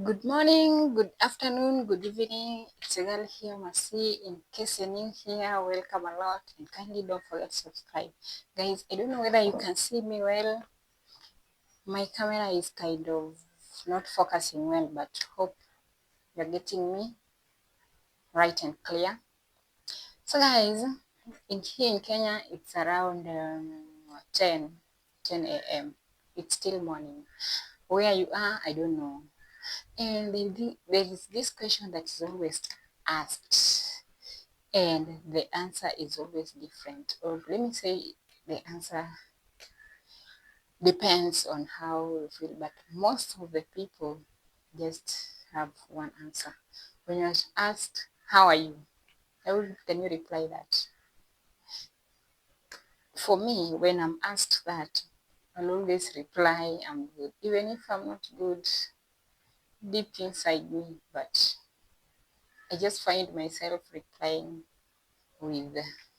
Good morning, good afternoon, good evening. It's a girl here, Masi. In case you're new here, welcome a lot and kindly don't forget to subscribe. Guys, I don't know whether you can see me well. My camera is kind of not focusing well, but hope you're getting me right and clear. So guys, here in Kenya, it's around 10 a.m. It's still morning. Where you are, I don't know. And there is this question that is always asked, and the answer is always different. Or let me say, the answer depends on how you feel, but most of the people just have one answer. When you're asked, how are you? Can you reply that? For me, when I'm asked that, I'll always reply, I'm good. Even if I'm not good deep inside me, but I just find myself replying with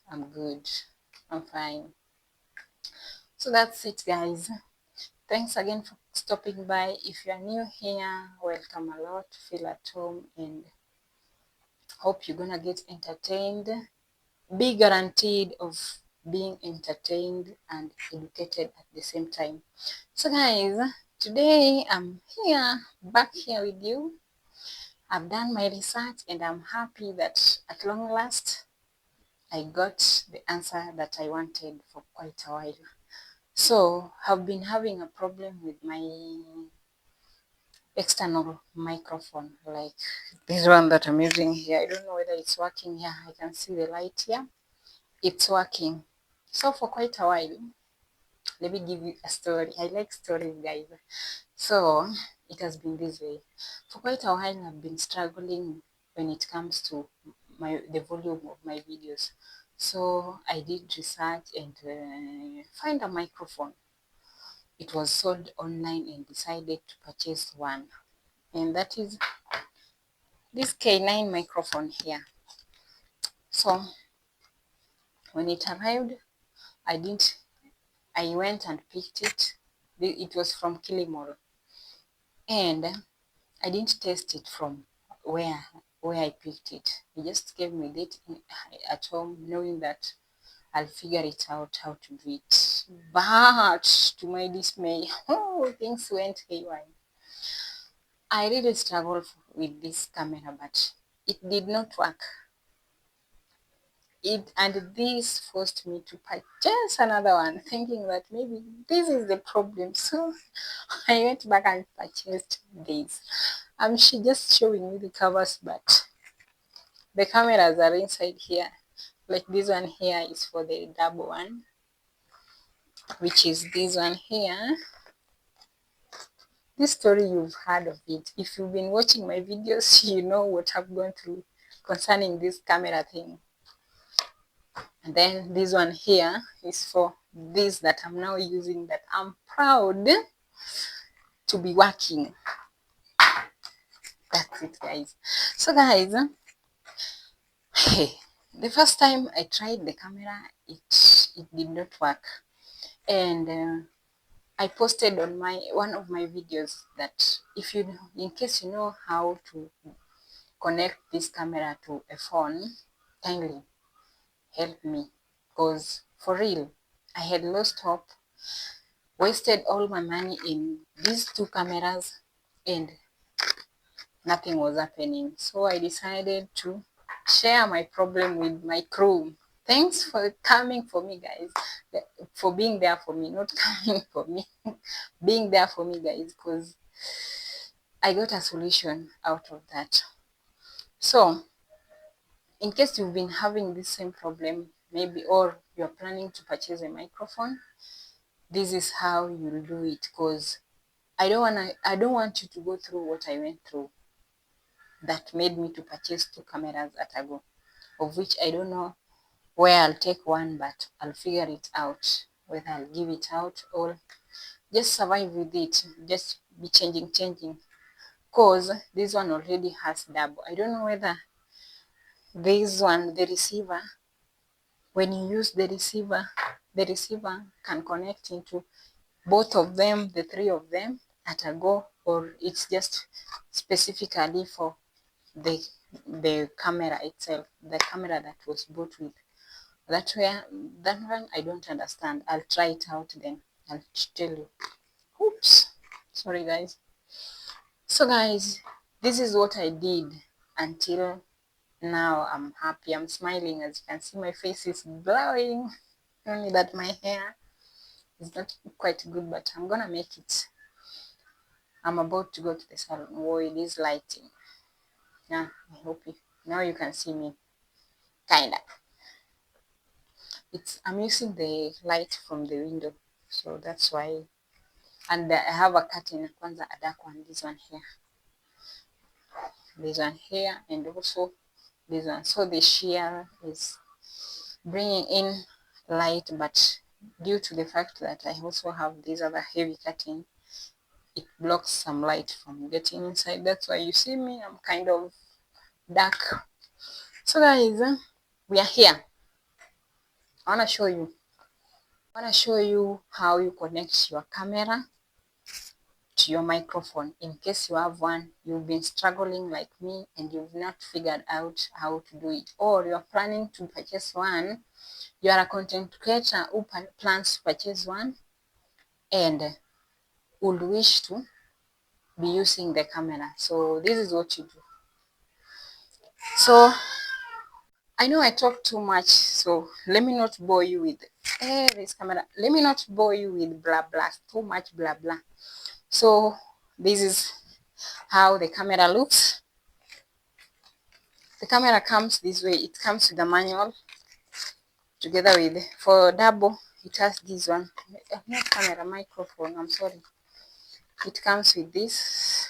I'm good, I'm fine. So that's it, guys. Thanks again for stopping by. If you're new here, welcome a lot. Feel at home and hope you're gonna get entertained. Be guaranteed of being entertained and educated at the same time. So guys, today I'm back here with you. I've done my research and I'm happy that at long last I got the answer that I wanted for quite a while. So I've been having a problem with my external microphone, like this one that I'm using here. I don't know whether it's working here. I can see the light here. It's working. So for quite a while, let me give you a story. I like stories, guys. So it has been this way. For quite a while, I've been struggling when it comes to the volume of my videos. So I did research and find a microphone. It was sold online and decided to purchase one. And that is this K9 microphone here. So when it arrived, I went and picked it. It was from Kilimall. And I didn't test it from where I picked it. He just gave me it at home, knowing that I'll figure it out how to do it. But to my dismay, things went haywire. I really struggled with this camera, but it did not work. And this forced me to purchase another one, thinking that maybe this is the problem. So I went back and purchased this. She just showing me the covers, but the cameras are inside here. Like this one here is for the double one, which is this one here. This story, you've heard of it. If you've been watching my videos, you know what I've gone through concerning this camera thing. And then this one here is for this that I'm now using, that I'm proud to be working. That's it, guys. So guys, the first time I tried the camera, it did not work. And I posted on one of my videos that in case you know how to connect this camera to a phone, kindly help me, because for real, I had lost hope, wasted all my money in these two cameras, and nothing was happening. So I decided to share my problem with my crew. Thanks for coming for me, guys, for being there for me, not coming for me, being there for me, guys, because I got a solution out of that. So in case you've been having this same problem, maybe, or you're planning to purchase a microphone, this is how you'll do it, because I don't want you to go through what I went through that made me to purchase two cameras at a go, of which I don't know where I'll take one, but I'll figure it out, whether I'll give it out or just survive with it, just be changing, because this one already has double. I don't know whether this one, the receiver, when you use the receiver can connect into both of them, the three of them at a go, or it's just specifically for the camera itself, the camera that was bought with. That one I don't understand. I'll try it out, then I'll tell you. Oops, sorry guys. So guys, this is what I did until now. I'm happy, I'm smiling. As you can see, my face is glowing. Only that my hair is not quite good, but I'm gonna make it. I'm about to go to the salon. Oh, it is lighting. Yeah, I hope now you can see me. Kinda. I'm using the light from the window, so that's why. And I have a curtain, kwanza a dark one, this one here. This one here, and also this one. So the sheer is bringing in light, but due to the fact that I also have this other heavy curtain, it blocks some light from getting inside. That's why you see me, I'm kind of dark. So guys, we are here. I want to show you how you connect your camera to your microphone. In case you have one, you've been struggling like me and you've not figured out how to do it, or you're planning to purchase one. You are a content creator who plans to purchase one and would wish to be using the camera. So this is what you do. So I know I talk too much, so let me not bore you with this camera. Let me not bore you with blah blah, too much blah blah. So this is how the camera looks. The camera comes this way. It comes with the manual together with, for double, it has this one. Not camera, microphone, I'm sorry. It comes with these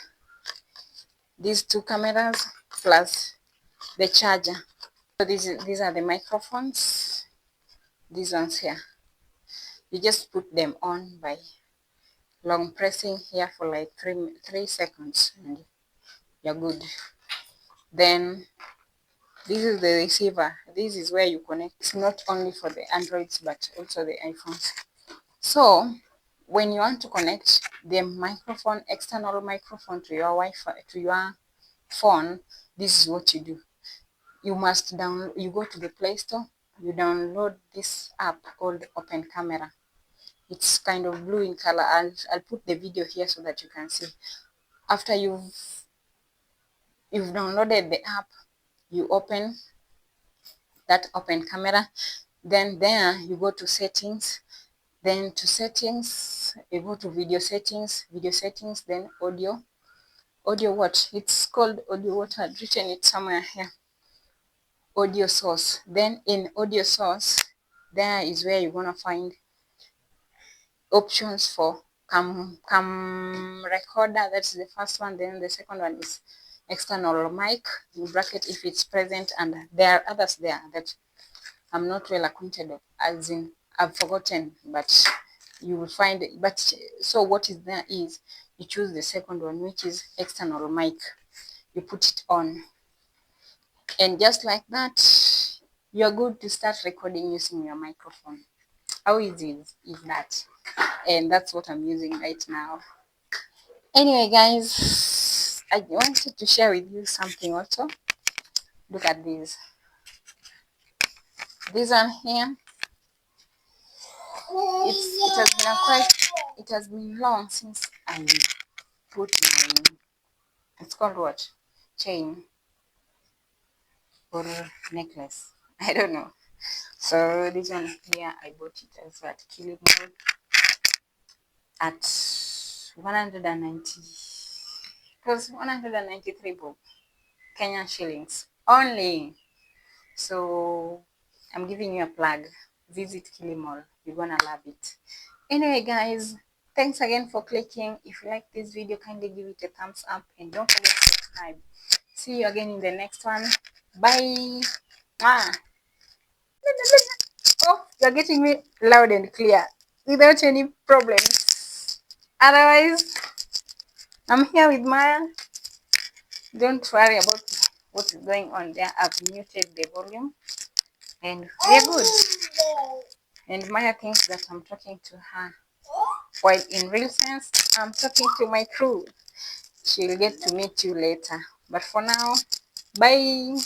two cameras plus the charger. So these are the microphones. These ones here. You just put them on by long pressing here for like 3 seconds and you're good. Then this is the receiver. This is where you connect. It's not only for the Androids but also the iPhones. So when you want to connect the microphone, external microphone, to your Wi-Fi, to your phone, this is what you do. You must download. You go to the Play Store. You download this app called Open Camera. It's kind of blue in color. I'll put the video here so that you can see. After you've downloaded the app, you open that Open Camera. Then there you go to settings. Then to settings, you go to video settings, then audio. Audio what? It's called audio what? I've written it somewhere here. Audio source. Then in audio source, there is where you're gonna find options for cam recorder. That's the first one. Then the second one is external mic, in bracket if it's present, and there are others there that I'm not well acquainted of, as in I've forgotten, but you will find it. But so what is there is you choose the second one, which is external mic. You put it on, and just like that, you're good to start recording using your microphone. How easy is that? And that's what I'm using right now. Anyway guys, I wanted to share with you something also. Look at this one here. It has been long since I put my, it's called what, chain or necklace, I don't know. So this one here, I bought it also at Kilimall at 190, it was 193 bob, Kenyan shillings only. So I'm giving you a plug. Visit Kilimall, you're gonna love it. Anyway guys, thanks again for clicking. If you like this video, kindly give it a thumbs up and don't forget to subscribe. See you again in the next one. Bye. Oh, you're getting me loud and clear without any problems. Otherwise, I'm here with Maya. Don't worry about what is going on there. I've muted the volume and we're good. And Maya thinks that I'm talking to her, while in real sense, I'm talking to my crew. she'll get to meet you later. But for now, bye.